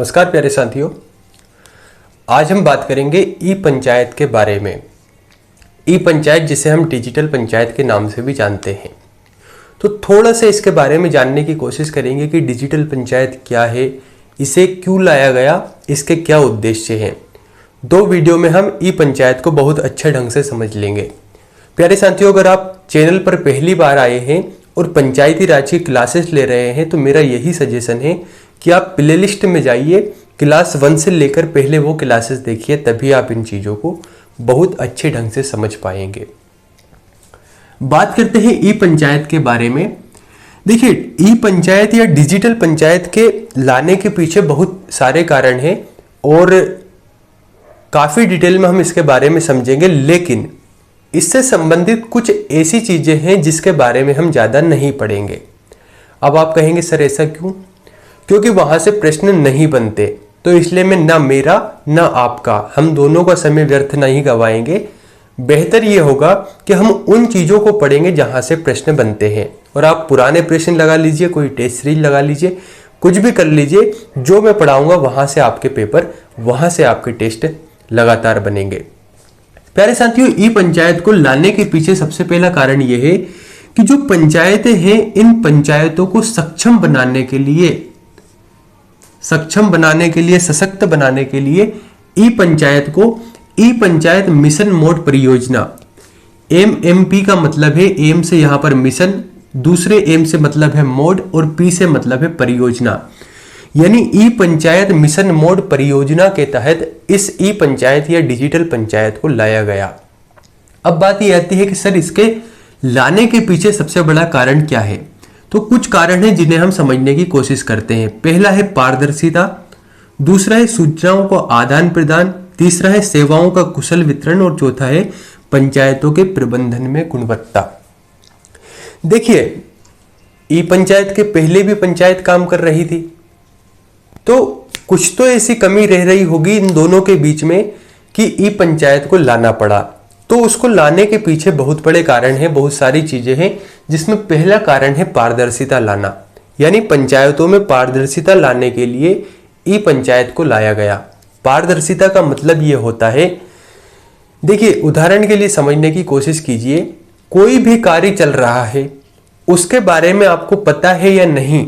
नमस्कार प्यारे साथियों, आज हम बात करेंगे ई पंचायत के बारे में। ई पंचायत जिसे हम डिजिटल पंचायत के नाम से भी जानते हैं, तो थोड़ा सा इसके बारे में जानने की कोशिश करेंगे कि डिजिटल पंचायत क्या है, इसे क्यों लाया गया, इसके क्या उद्देश्य हैं। दो वीडियो में हम ई पंचायत को बहुत अच्छे ढंग से समझ लेंगे। प्यारे साथियों, अगर आप चैनल पर पहली बार आए हैं और पंचायती राज की क्लासेस ले रहे हैं तो मेरा यही सजेशन है कि आप प्ले लिस्ट में जाइए, क्लास 1 से लेकर पहले वो क्लासेस देखिए, तभी आप इन चीज़ों को बहुत अच्छे ढंग से समझ पाएंगे। बात करते हैं ई पंचायत के बारे में। देखिए, ई पंचायत या डिजिटल पंचायत के लाने के पीछे बहुत सारे कारण हैं और काफ़ी डिटेल में हम इसके बारे में समझेंगे, लेकिन इससे संबंधित कुछ ऐसी चीज़ें हैं जिसके बारे में हम ज़्यादा नहीं पढ़ेंगे। अब आप कहेंगे सर ऐसा क्यों? क्योंकि वहां से प्रश्न नहीं बनते, तो इसलिए मैं ना मेरा ना आपका, हम दोनों का समय व्यर्थ नहीं गवाएंगे। बेहतर ये होगा कि हम उन चीज़ों को पढ़ेंगे जहां से प्रश्न बनते हैं, और आप पुराने प्रश्न लगा लीजिए, कोई टेस्ट सीरीज लगा लीजिए, कुछ भी कर लीजिए, जो मैं पढ़ाऊंगा वहां से आपके पेपर, वहां से आपके टेस्ट लगातार बनेंगे। प्यारे साथियों, ई पंचायत को लाने के पीछे सबसे पहला कारण यह है कि जो पंचायतें हैं, इन पंचायतों को सक्षम बनाने के लिए, सशक्त बनाने के लिए ई पंचायत को ई पंचायत मिशन मोड परियोजना, MMP का मतलब है, एम से यहां पर मिशन, दूसरे एम से मतलब है मोड और पी से मतलब है परियोजना, यानी ई पंचायत मिशन मोड परियोजना के तहत इस ई पंचायत या डिजिटल पंचायत को लाया गया। अब बात यह आती है कि सर इसके लाने के पीछे सबसे बड़ा कारण क्या है? तो कुछ कारण हैं जिन्हें हम समझने की कोशिश करते हैं। पहला है पारदर्शिता, दूसरा है सूचनाओं को आदान प्रदान, तीसरा है सेवाओं का कुशल वितरण और चौथा है पंचायतों के प्रबंधन में गुणवत्ता। देखिए, ई पंचायत के पहले भी पंचायत काम कर रही थी, तो कुछ तो ऐसी कमी रह रही होगी इन दोनों के बीच में कि ई पंचायत को लाना पड़ा। तो उसको लाने के पीछे बहुत बड़े कारण हैं, बहुत सारी चीजें हैं, जिसमें पहला कारण है पारदर्शिता लाना, यानी पंचायतों में पारदर्शिता लाने के लिए ई पंचायत को लाया गया। पारदर्शिता का मतलब ये होता है, देखिए उदाहरण के लिए समझने की कोशिश कीजिए, कोई भी कार्य चल रहा है, उसके बारे में आपको पता है या नहीं,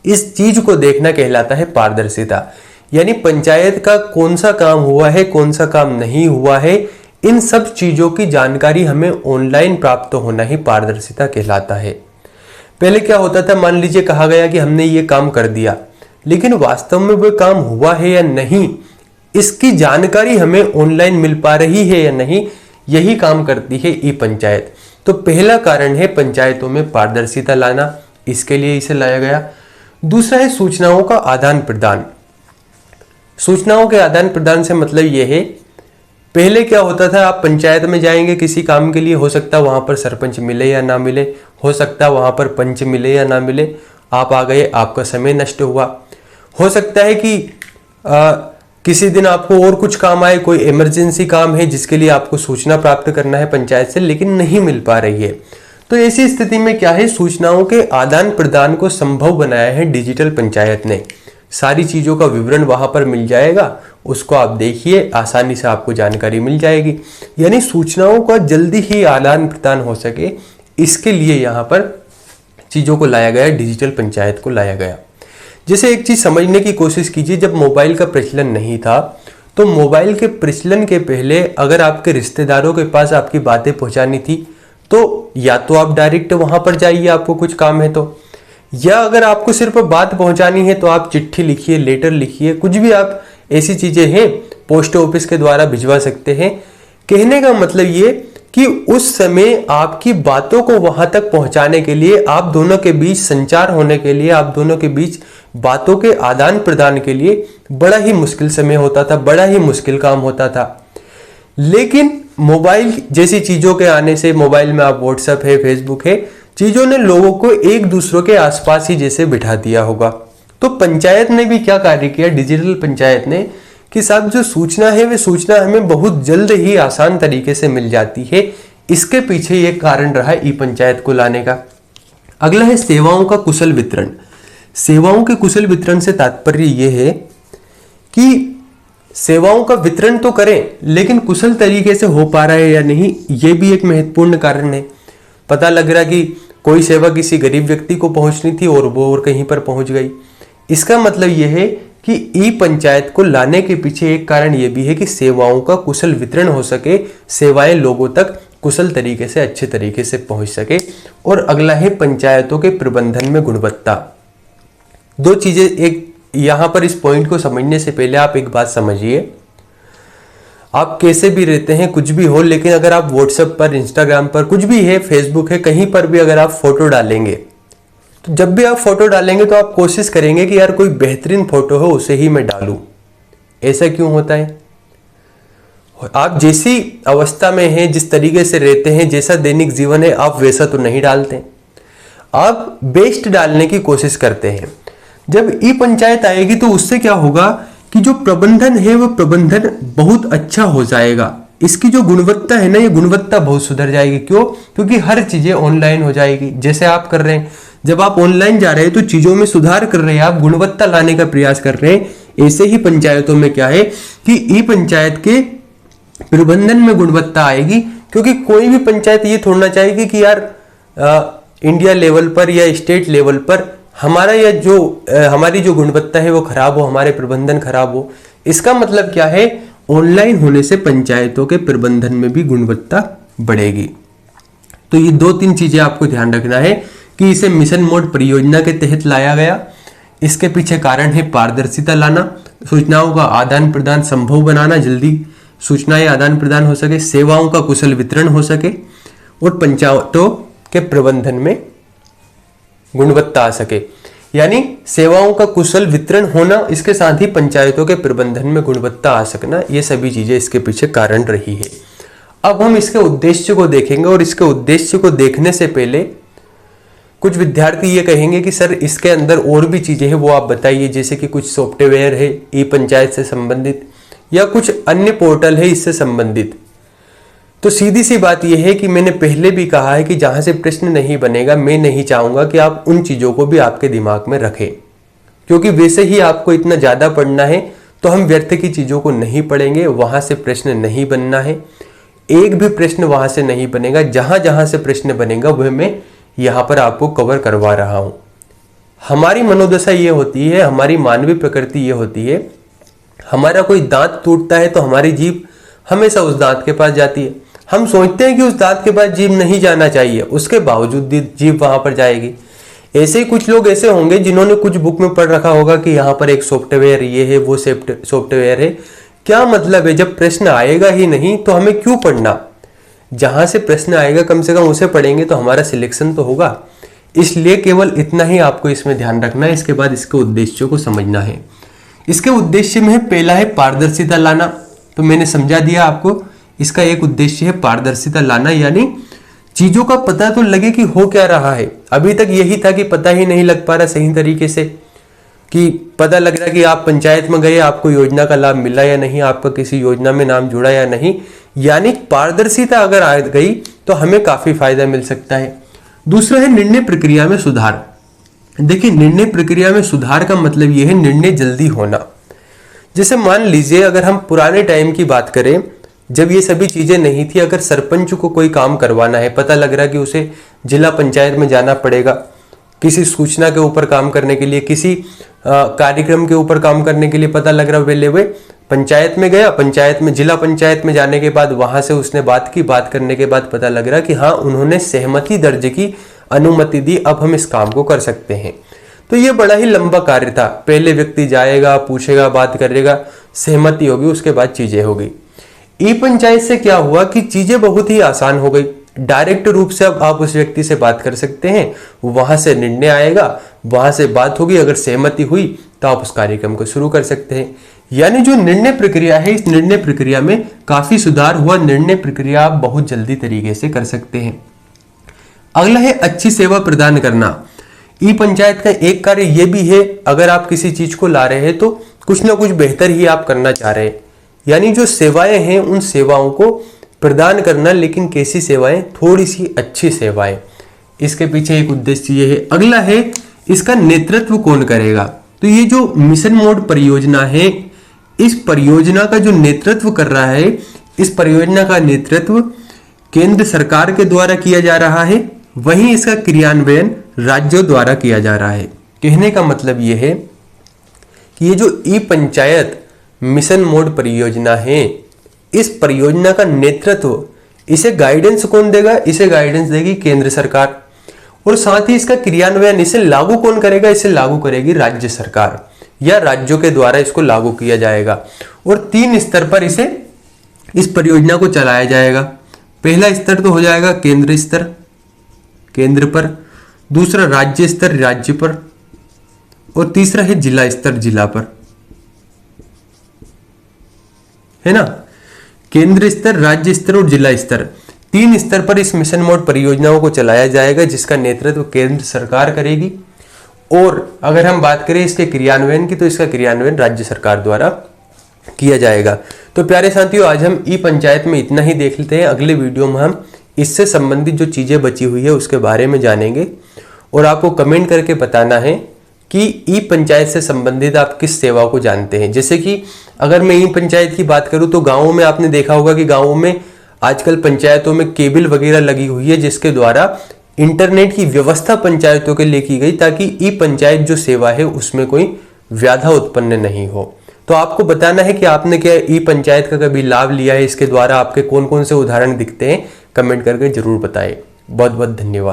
इस चीज को देखना कहलाता है पारदर्शिता। यानी पंचायत का कौन सा काम हुआ है, कौन सा काम नहीं हुआ है, इन सब चीजों की जानकारी हमें ऑनलाइन प्राप्त होना ही पारदर्शिता कहलाता है। पहले क्या होता था, मान लीजिए कहा गया कि हमने ये काम कर दिया, लेकिन वास्तव में वो काम हुआ है या नहीं, इसकी जानकारी हमें ऑनलाइन मिल पा रही है या नहीं, यही काम करती है ई पंचायत। तो पहला कारण है पंचायतों में पारदर्शिता लाना, इसके लिए इसे लाया गया। दूसरा है सूचनाओं का आदान प्रदान। सूचनाओं के आदान प्रदान से मतलब यह है, पहले क्या होता था, आप पंचायत में जाएंगे किसी काम के लिए, हो सकता है वहां पर सरपंच मिले या ना मिले, हो सकता है वहां पर पंच मिले या ना मिले, आप आ गए, आपका समय नष्ट हुआ। हो सकता है कि किसी दिन आपको और कुछ काम आए, कोई इमरजेंसी काम है जिसके लिए आपको सूचना प्राप्त करना है पंचायत से, लेकिन नहीं मिल पा रही है। तो ऐसी स्थिति में क्या है, सूचनाओं के आदान प्रदान को संभव बनाया है डिजिटल पंचायत ने। सारी चीजों का विवरण वहां पर मिल जाएगा, उसको आप देखिए, आसानी से आपको जानकारी मिल जाएगी। यानी सूचनाओं का जल्दी ही आदान प्रदान हो सके, इसके लिए यहाँ पर चीज़ों को लाया गया, डिजिटल पंचायत को लाया गया। जैसे एक चीज़ समझने की कोशिश कीजिए, जब मोबाइल का प्रचलन नहीं था, तो मोबाइल के प्रचलन के पहले अगर आपके रिश्तेदारों के पास आपकी बातें पहुँचानी थी, तो या तो आप डायरेक्ट वहाँ पर जाइए, आपको कुछ काम है तो, या अगर आपको सिर्फ बात पहुँचानी है तो आप चिट्ठी लिखिए, लेटर लिखिए, कुछ भी आप ऐसी चीजें हैं पोस्ट ऑफिस के द्वारा भिजवा सकते हैं। कहने का मतलब ये कि उस समय आपकी बातों को वहां तक पहुंचाने के लिए, आप दोनों के बीच संचार होने के लिए, आप दोनों के बीच बातों के आदान प्रदान के लिए बड़ा ही मुश्किल समय होता था, बड़ा ही मुश्किल काम होता था। लेकिन मोबाइल जैसी चीजों के आने से, मोबाइल में आप व्हाट्सएप है, फेसबुक है, चीजों ने लोगों को एक दूसरों के आसपास ही जैसे बिठा दिया होगा। तो पंचायत ने भी क्या कार्य किया, डिजिटल पंचायत ने, कि साहब जो सूचना है वे सूचना हमें बहुत जल्द ही आसान तरीके से मिल जाती है। इसके पीछे ये कारण रहा ई पंचायत को लाने का। अगला है सेवाओं का कुशल वितरण। सेवाओं के कुशल वितरण से तात्पर्य यह है कि सेवाओं का वितरण तो करें, लेकिन कुशल तरीके से हो पा रहा है या नहीं, ये भी एक महत्वपूर्ण कारण है। पता लग रहा कि कोई सेवा किसी गरीब व्यक्ति को पहुंचनी थी और वो और कहीं पर पहुंच गई। इसका मतलब यह है कि ई पंचायत को लाने के पीछे एक कारण यह भी है कि सेवाओं का कुशल वितरण हो सके, सेवाएं लोगों तक कुशल तरीके से, अच्छे तरीके से पहुंच सके। और अगला है पंचायतों के प्रबंधन में गुणवत्ता। दो चीजें, एक यहां पर इस पॉइंट को समझने से पहले आप एक बात समझिए, आप कैसे भी रहते हैं, कुछ भी हो, लेकिन अगर आप व्हाट्सएप पर, इंस्टाग्राम पर, कुछ भी है, फेसबुक है, कहीं पर भी अगर आप फोटो डालेंगे, तो जब भी आप फोटो डालेंगे तो आप कोशिश करेंगे कि यार कोई बेहतरीन फोटो हो, उसे ही मैं डालूं। ऐसा क्यों होता है? आप जैसी अवस्था में हैं, जिस तरीके से रहते हैं, जैसा दैनिक जीवन है, आप वैसा तो नहीं डालते, आप बेस्ट डालने की कोशिश करते हैं। जब ई पंचायत आएगी तो उससे क्या होगा कि जो प्रबंधन है वो प्रबंधन बहुत अच्छा हो जाएगा। इसकी जो गुणवत्ता है ना, ये गुणवत्ता बहुत सुधर जाएगी। क्यों? क्योंकि हर चीजें ऑनलाइन हो जाएगी, जैसे आप कर रहे हैं। जब आप ऑनलाइन जा रहे हैं तो चीजों में सुधार कर रहे हैं, आप गुणवत्ता लाने का प्रयास कर रहे हैं। ऐसे ही पंचायतों में क्या है कि ई पंचायत के प्रबंधन में गुणवत्ता आएगी, क्योंकि कोई भी पंचायत ये थोड़ना चाहेगी कि यार इंडिया लेवल पर या स्टेट लेवल पर हमारा या जो हमारी जो गुणवत्ता है वो खराब हो, हमारे प्रबंधन खराब हो। इसका मतलब क्या है? ऑनलाइन होने से पंचायतों के प्रबंधन में भी गुणवत्ता बढ़ेगी। तो ये दो तीन चीजें आपको ध्यान रखना है कि इसे मिशन मोड परियोजना के तहत लाया गया। इसके पीछे कारण है पारदर्शिता लाना, सूचनाओं का आदान प्रदान संभव बनाना, जल्दी सूचनाएं आदान प्रदान हो सके, सेवाओं का कुशल वितरण हो सके और पंचायतों के प्रबंधन में गुणवत्ता आ सके। यानी सेवाओं का कुशल वितरण होना, इसके साथ ही पंचायतों के प्रबंधन में गुणवत्ता आ सकना, ये सभी चीजें इसके पीछे कारण रही है। अब हम इसके उद्देश्य को देखेंगे, और इसके उद्देश्य को देखने से पहले कुछ विद्यार्थी ये कहेंगे कि सर इसके अंदर और भी चीजें हैं, वो आप बताइए, जैसे कि कुछ सॉफ्टवेयर है ई पंचायत से संबंधित या कुछ अन्य पोर्टल है इससे संबंधित। तो सीधी सी बात यह है कि मैंने पहले भी कहा है कि जहां से प्रश्न नहीं बनेगा, मैं नहीं चाहूंगा कि आप उन चीजों को भी आपके दिमाग में रखें, क्योंकि वैसे ही आपको इतना ज्यादा पढ़ना है तो हम व्यर्थ की चीजों को नहीं पढ़ेंगे। वहां से प्रश्न नहीं बनना है, एक भी प्रश्न वहां से नहीं बनेगा। जहां जहां से प्रश्न बनेगा वह मैं यहां पर आपको कवर करवा रहा हूं। हमारी मनोदशा ये होती है, हमारी मानवीय प्रकृति ये होती है, हमारा कोई दांत टूटता है तो हमारी जीभ हमेशा उस दांत के पास जाती है। हम सोचते हैं कि उस दांत के पास जीभ नहीं जाना चाहिए, उसके बावजूद जीभ वहां पर जाएगी। ऐसे ही कुछ लोग ऐसे होंगे जिन्होंने कुछ बुक में पढ़ रखा होगा कि यहाँ पर एक सॉफ्टवेयर ये है, वो सॉफ्टवेयर है। क्या मतलब है? जब प्रश्न आएगा ही नहीं तो हमें क्यों पढ़ना? जहां से प्रश्न आएगा कम से कम उसे पढ़ेंगे तो हमारा सिलेक्शन तो होगा। इसलिए केवल इतना ही आपको इसमें ध्यान रखना है। इसके बाद इसके उद्देश्यों को समझना है। इसके उद्देश्य में पहला है पारदर्शिता लाना। तो मैंने समझा दिया आपको, इसका एक उद्देश्य है पारदर्शिता लाना, यानी चीजों का पता तो लगे कि हो क्या रहा है। अभी तक यही था कि पता ही नहीं लग पा रहा सही तरीके से, कि पता लग रहा कि आप पंचायत में गए, आपको योजना का लाभ मिला या नहीं, आपका किसी योजना में नाम जुड़ा या नहीं। यानी पारदर्शिता अगर आ गई तो हमें काफी फायदा मिल सकता है। दूसरा है निर्णय प्रक्रिया में सुधार। देखिए, निर्णय प्रक्रिया में सुधार का मतलब यह है निर्णय जल्दी होना। जैसे मान लीजिए अगर हम पुराने टाइम की बात करें, जब ये सभी चीजें नहीं थी, अगर सरपंच को कोई काम करवाना है, पता लग रहा कि उसे जिला पंचायत में जाना पड़ेगा किसी सूचना के ऊपर काम करने के लिए, किसी कार्यक्रम के ऊपर काम करने के लिए, पता लग रहा पहले वे पंचायत में गया, पंचायत में जिला पंचायत में जाने के बाद वहां से उसने बात करने के बाद पता लग रहा कि हाँ, उन्होंने सहमति दर्ज की, अनुमति दी, अब हम इस काम को कर सकते हैं। तो ये बड़ा ही लंबा कार्य था। पहले व्यक्ति जाएगा, पूछेगा, बात करेगा, सहमति होगी, उसके बाद चीजें होगी। ई पंचायत से क्या हुआ कि चीजें बहुत ही आसान हो गई। डायरेक्ट रूप से अब आप उस व्यक्ति से बात कर सकते हैं, वहां से निर्णय आएगा, वहां से बात होगी, अगर सहमति हुई तो आप उस कार्यक्रम को शुरू कर सकते हैं। यानी जो निर्णय प्रक्रिया है, इस निर्णय प्रक्रिया में काफी सुधार हुआ। निर्णय प्रक्रिया आप बहुत जल्दी तरीके से कर सकते हैं। अगला है अच्छी सेवा प्रदान करना। ई पंचायत का एक कार्य यह भी है, अगर आप किसी चीज को ला रहे हैं तो कुछ ना कुछ बेहतर ही आप करना चाह रहे हैं। यानी जो सेवाएं हैं उन सेवाओं को प्रदान करना, लेकिन कैसी सेवाएं? थोड़ी सी अच्छी सेवाएं। इसके पीछे एक उद्देश्य ये है। अगला है इसका नेतृत्व कौन करेगा। तो ये जो मिशन मोड परियोजना है, इस परियोजना का जो नेतृत्व कर रहा है, इस परियोजना का नेतृत्व केंद्र सरकार के द्वारा किया जा रहा है, वहीं इसका क्रियान्वयन राज्यों द्वारा किया जा रहा है। कहने का मतलब यह है कि ये जो ई पंचायत मिशन मोड परियोजना है, इस परियोजना का नेतृत्व, इसे गाइडेंस कौन देगा? इसे गाइडेंस देगी केंद्र सरकार। और साथ ही इसका क्रियान्वयन, इसे लागू कौन करेगा? इसे लागू करेगी राज्य सरकार, या राज्यों के द्वारा इसको लागू किया जाएगा। और 3 स्तर पर इस परियोजना को चलाया जाएगा। पहला स्तर तो हो जाएगा केंद्र स्तर, केंद्र पर, दूसरा राज्य स्तर, राज्य पर, और तीसरा है जिला स्तर, जिला पर, है ना। केंद्र स्तर, राज्य स्तर और जिला स्तर, 3 स्तर पर इस मिशन मोड परियोजनाओं को चलाया जाएगा, जिसका नेतृत्व केंद्र सरकार करेगी। और अगर हम बात करें इसके क्रियान्वयन की, तो इसका क्रियान्वयन राज्य सरकार द्वारा किया जाएगा। तो प्यारे साथियों, आज हम ई पंचायत में इतना ही देख लेते हैं। अगले वीडियो में हम इससे संबंधित जो चीजें बची हुई है उसके बारे में जानेंगे। और आपको कमेंट करके बताना है कि ई पंचायत से संबंधित आप किस सेवा को जानते हैं। जैसे कि अगर मैं ई पंचायत की बात करूं, तो गाँवों में आपने देखा होगा कि गाँवों में आजकल पंचायतों में केबल वगैरह लगी हुई है, जिसके द्वारा इंटरनेट की व्यवस्था पंचायतों के लिए की गई, ताकि ई पंचायत जो सेवा है उसमें कोई व्याधा उत्पन्न नहीं हो। तो आपको बताना है कि आपने क्या ई पंचायत का कभी लाभ लिया है, इसके द्वारा आपके कौन कौन से उदाहरण दिखते हैं, कमेंट करके जरूर बताएं। बहुत बहुत धन्यवाद।